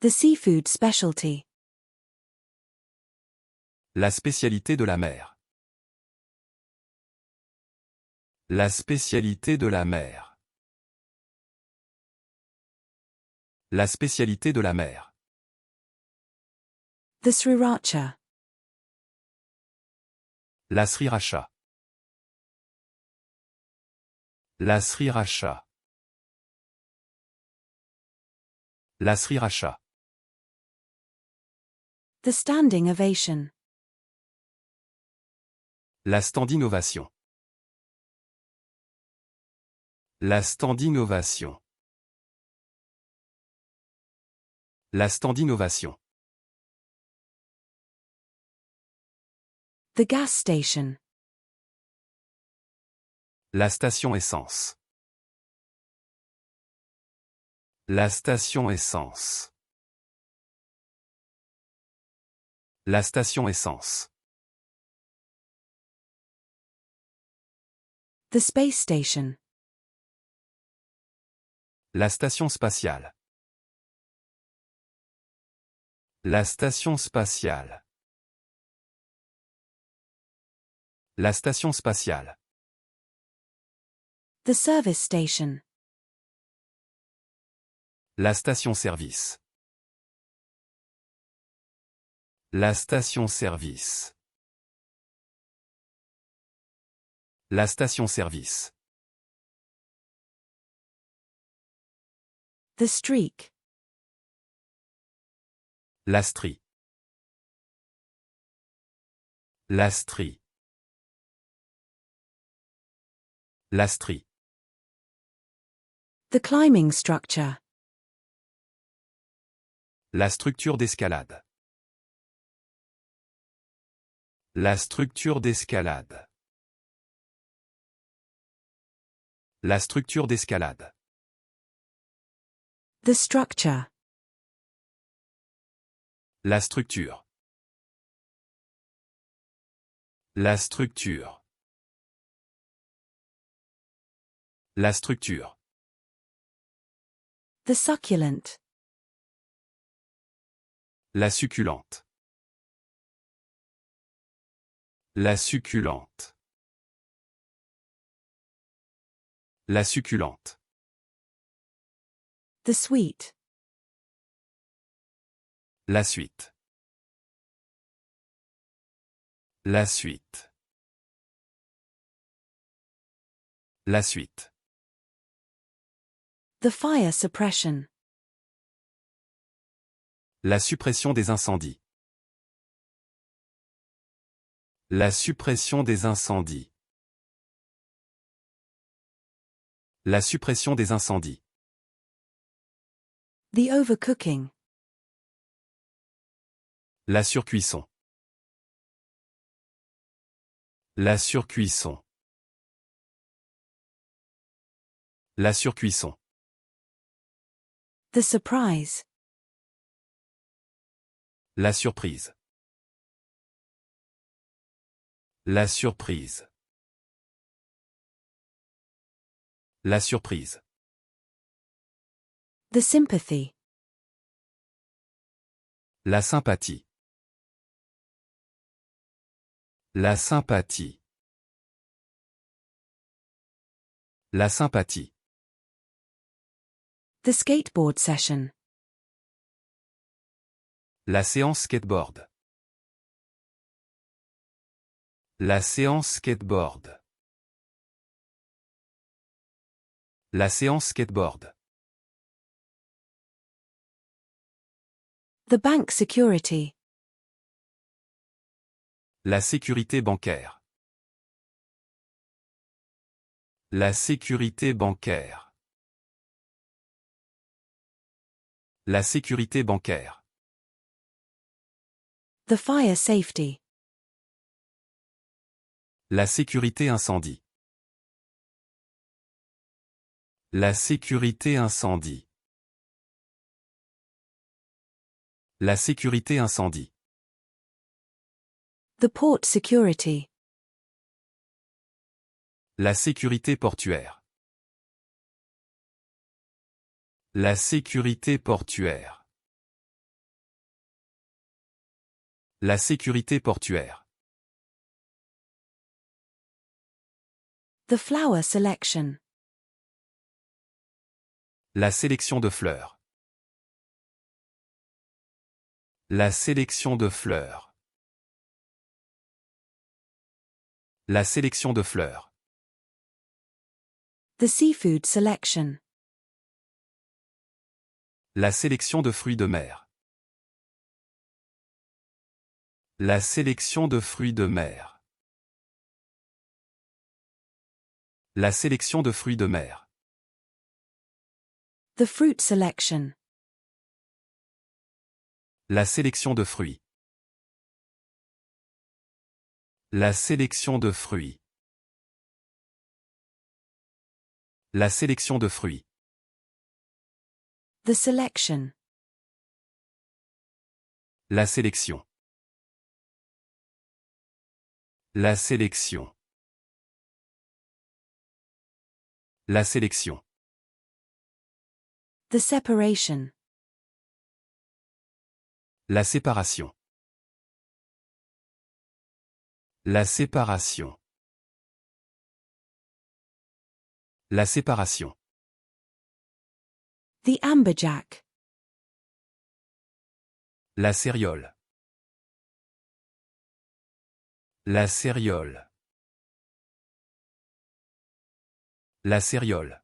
The seafood specialty. La spécialité de la mer. La spécialité de la mer. La spécialité de la mer. The sriracha. La sriracha. La sriracha. La sriracha. The standing ovation. La standing ovation. La standing ovation. La standing ovation. The gas station. La station essence. La station essence. La station essence. The space station. La station spatiale. La station spatiale. La station spatiale. The service station. La station-service. La station-service. La station-service. The streak. La strie. La strie. La strie. The climbing structure. La structure d'escalade. La structure d'escalade. La structure d'escalade. The structure. La structure. La structure. La structure. The succulent. La succulente. La succulente. La succulente. The sweet. La suite. La suite. La suite. The fire suppression. La suppression des incendies. La suppression des incendies. La suppression des incendies. The overcooking. La surcuisson. La surcuisson. La surcuisson. The surprise. La surprise. La surprise. La surprise. The sympathy. La sympathie. La sympathie. La sympathie. The skateboard session. La séance skateboard. La séance skateboard. La séance skateboard. The bank security. La sécurité bancaire. La sécurité bancaire. La sécurité bancaire. The fire safety. La sécurité incendie. La sécurité incendie. La sécurité incendie. The port security. La sécurité portuaire. La sécurité portuaire. La sécurité portuaire. The flower selection. La sélection de fleurs. La sélection de fleurs. La sélection de fleurs. The seafood selection. La sélection de fruits de mer. La sélection de fruits de mer. La sélection de fruits de mer. The fruit selection. La sélection de fruits. La sélection de fruits. La sélection de fruits. The selection. La sélection. La sélection. La sélection. The separation. La séparation. La séparation. La séparation. The amberjack. La céréole. La céréole. La céréole.